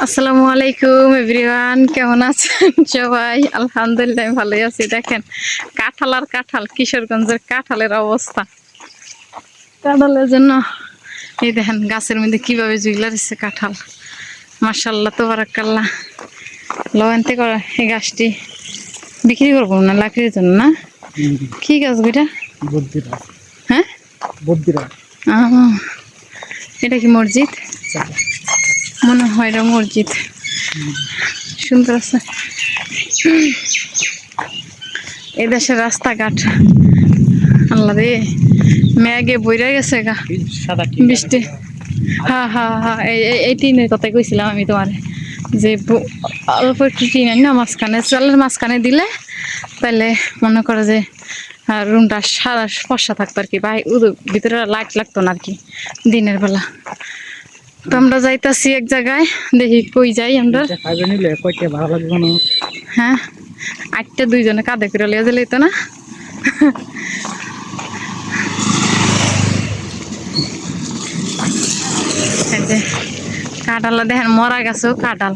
আসসালামু আলাইকুম এভরিওয়ান, কেমন আছেন সবাই? আলহামদুলিল্লাহ আমি ভালোই আছি। দেখেন কাঁঠাল আর কাঁঠাল, কিশোরগঞ্জের কাঁঠালের অবস্থা। কাঁঠালের জন্য এই দেখেন গাছের মধ্যে কিভাবে জুইলা দিচ্ছে কাঁঠাল। মাশাআল্লাহ তাবারাকাল্লাহ। লবণতে করা এই গাছটি বিক্রি করবো না লাকড়ির জন্য না? কি গাছ এটা? হ্যাঁ, এটা কি মসজিদ? মনে হয় এটা মসজিদ। সুন্দর আছে এই দেশের রাস্তাঘাট। আল্লাহ রে, মেঘে বইরা গেছে গা বৃষ্টি। হ্যাঁ হ্যাঁ হ্যাঁ, এই টিনের কথাই কইছিলাম আমি তোমার, যে অল্প একটু টিন না মাঝখানে, চালের মাঝখানে দিলে তাহলে মনে করো যে রুমটা সারা ফর্সা থাকতো আর কি, বা ভিতরে লাইট লাগতো না আর কি দিনের বেলা। তো আমরা যাইতাছি এক জায়গায়, দেখি কই যাই আমরা। হ্যাঁ, 8টা 2 জনে কাঁধে করে লিয়ে দিলেই তো না। কাঁঠাল দেখেন, মরা গাছেও কাঁঠাল।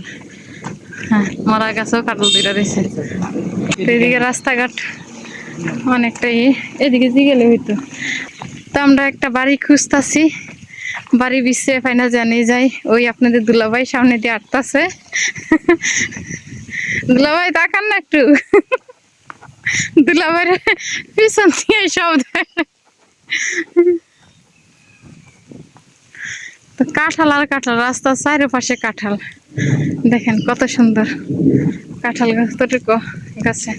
হ্যাঁ, মরা গাছেও কাঁঠাল দুইটা দিয়েছে। এদিকে রাস্তাঘাট অনেকটাই, এদিকে দিয়ে গেলে হইতো। তো আমরা একটা বাড়ি খুঁজতাছি, বাড়ি বিছে ফাইনা জানিয়ে যাই। ওই আপনাদের দুলাভাই সামনে দিয়ে আটতাছে। দুলাভাই তাকান না একটু, দুলাভাইয়ের পিছন দিয়ে সব। তো কাঁঠাল আর কাঁঠাল, রাস্তার চারিপাশে কাঁঠাল। দেখেন কত সুন্দর কাঁঠাল গাছ, তোটুকু গাছে।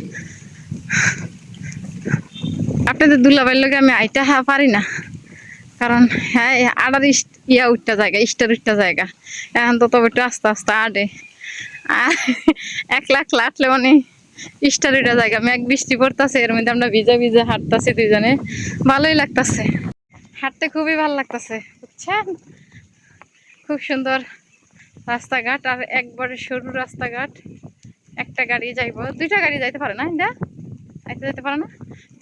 আপনাদের দুলাভাইয়ের লগে আমি আইটা পারি না, কারণ হ্যাঁ আড়ার ইয়া উঠটা জায়গা, ইস্টার উঠটা জায়গা। এখন তো তবে একটু আস্তে আস্তে আড়ে, আর 1 লাখ লাটলে মানে ইস্টার উঠা জায়গা। মেঘ বৃষ্টি পড়তেছে, এর মধ্যে আমরা ভিজে ভিজে হাঁটতেছি দুইজনে, ভালোই লাগতেছে। হাঁটতে খুবই ভালো লাগতেছে, বুঝছেন? খুব সুন্দর রাস্তাঘাট, আর একবারে সরু রাস্তাঘাট। একটা গাড়ি যাইব, 2টা গাড়ি যাইতে পারে না, এটা আইতে যেতে পারে না।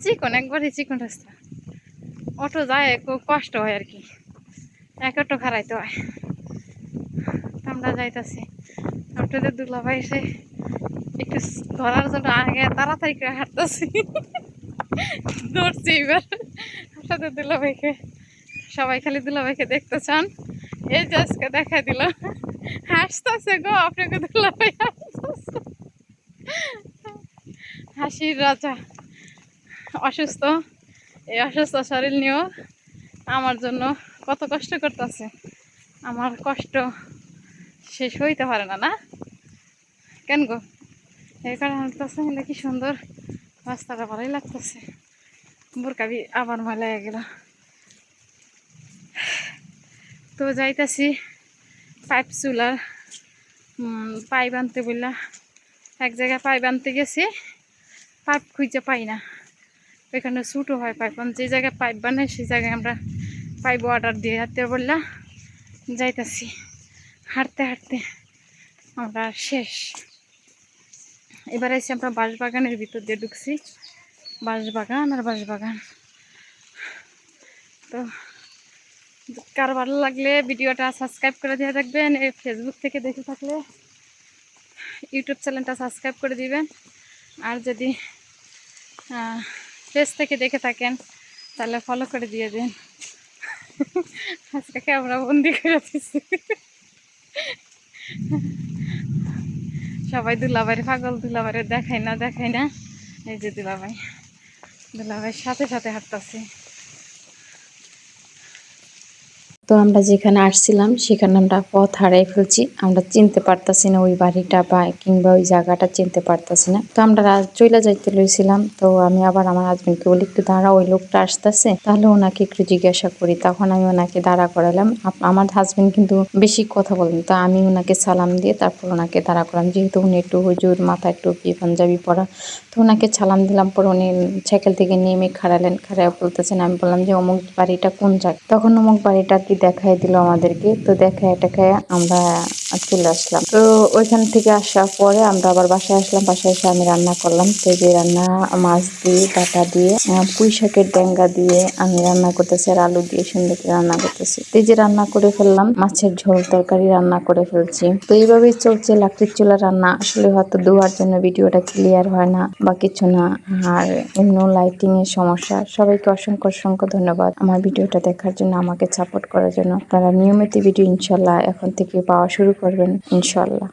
চিকন, একবারে চিকন রাস্তা। অটো যায় খুব কষ্ট হয় আর কি, এক অটো খারাইতে হয়। আমরা যাইতাছি, আপনাদের দুলাভাই এসে একটু ধরার জন্য আগে তাড়াতাড়ি করে হাঁটতেছি। ধরছি এবার আপনাদের দুলাভাইকে। সবাই খালি দুলাভাইকে দেখতে চান, এই যে আজকে দেখাই দিল। হাসতেছে গো আপনাকে দুলাভাই, হাসির রাজা। অসুস্থ, এই অসুস্থ শরীর নিয়েও আমার জন্য কত কষ্ট করতেছে। আমার কষ্ট শেষ হইতে পারে না, না কেন গো? এই কারণে হাঁটতেছে, কি সুন্দর রাস্তাটা, ভালোই লাগতেছে। বোরকাবি আবার ময়লা হয়ে গেল। তো যাইতাছি পাইপ চুলার পাইপ আনতে বললা, এক জায়গায় পাইপ আনতে গেছি, পাইপ খুঁজে পাই না। ওইখানে ছোটো হয় পাইপ, যে জায়গায় পাইপ বানাই সেই জায়গায় আমরা পাইপ অর্ডার দিয়ে হাঁটতে বললা। যাইতাছি, হাঁটতে হাঁটতে আমরা শেষ। এবার এসে আমরা বাঁশবাগানের ভিতর দিয়ে ঢুকছি, বাঁশবাগান আর বাঁশবাগান। তো কার ভালো লাগলে ভিডিওটা সাবস্ক্রাইব করে দিয়ে থাকবেন, এই ফেসবুক থেকে দেখে থাকলে ইউটিউব চ্যানেলটা সাবস্ক্রাইব করে দিবেন, আর যদি পেজ থেকে দেখে থাকেন তাহলে ফলো করে দিয়ে দিন। আজকে ক্যামেরা বন্দি করে দিচ্ছি। সবাই দুলাভাইয়ের পাগল, দুলাভাইয়ের দেখাই না দেখাই না। এই যে দুলাভাই, দুলাভাইয়ের সাথে সাথে হাঁটতেছি। তো আমরা যেখানে আসছিলাম সেখানে আমরা পথ হারাই ফেলছি, আমরা চিনতে পারতাছি না ওই বাড়িটা বা কিংবা ওই জায়গাটা চিনতে পারতাছি না। তো আমরা চলে যাইতে লইছিলাম, তো আমি আবার আমার হাজবেন্ডকে বলি একটু দাঁড়া, ওই লোকটা আসতেছে, তাহলে ওনাকে একটু জিজ্ঞাসা করি। তখন আমি ওনাকে দাঁড়া করালাম। আমার হাজবেন্ড কিন্তু বেশি কথা বলেন, তো আমি ওনাকে সালাম দিয়ে তারপর ওনাকে দাঁড়া করালাম, যেহেতু উনি একটু হুজুর, মাথায় টুপি পাঞ্জাবি পরা। তো ওনাকে সালাম দিলাম, পর উনি সাইকেল থেকে নেমে খাড়ালেন, খাড়ায় বলতেছেন, আমি বললাম যে অমুক বাড়িটা কোন জায়গা। তখন অমুক বাড়িটা কি দেখাই দিল আমাদেরকে। তো দেখায় আমরা চলে আসলাম। তো ওইখান থেকে আসার পরে আমরা আবার বাসায় আসলাম। বাসায় এসে আমি রান্না করলাম। তো যে রান্না মাছ দিয়ে ডাটা দিয়ে পুঁই শাকের ডেঙ্গা দিয়ে আমি রান্না করতেছি আর আলু দিয়ে সুন্দর করে রান্না করতেছি। তো এই যে রান্না করে ফেললাম, মাছের ঝোল তরকারি রান্না করে ফেলছি। তো এইভাবেই চলছে লাকড়ির চুলা রান্না। আসলে হয়তো ধোয়ার জন্য ভিডিওটা ক্লিয়ার হয় না বা কিছু না, আর এমনি লাইটিং এর সমস্যা। সবাইকে অসংখ্য অসংখ্য ধন্যবাদ আমার ভিডিওটা দেখার জন্য, আমাকে সাপোর্ট করার জন্য। আপনারা নিয়মিত ভিডিও ইনশাল্লাহ এখন থেকে পাওয়া শুরু করবেন ইনশাল্লাহ।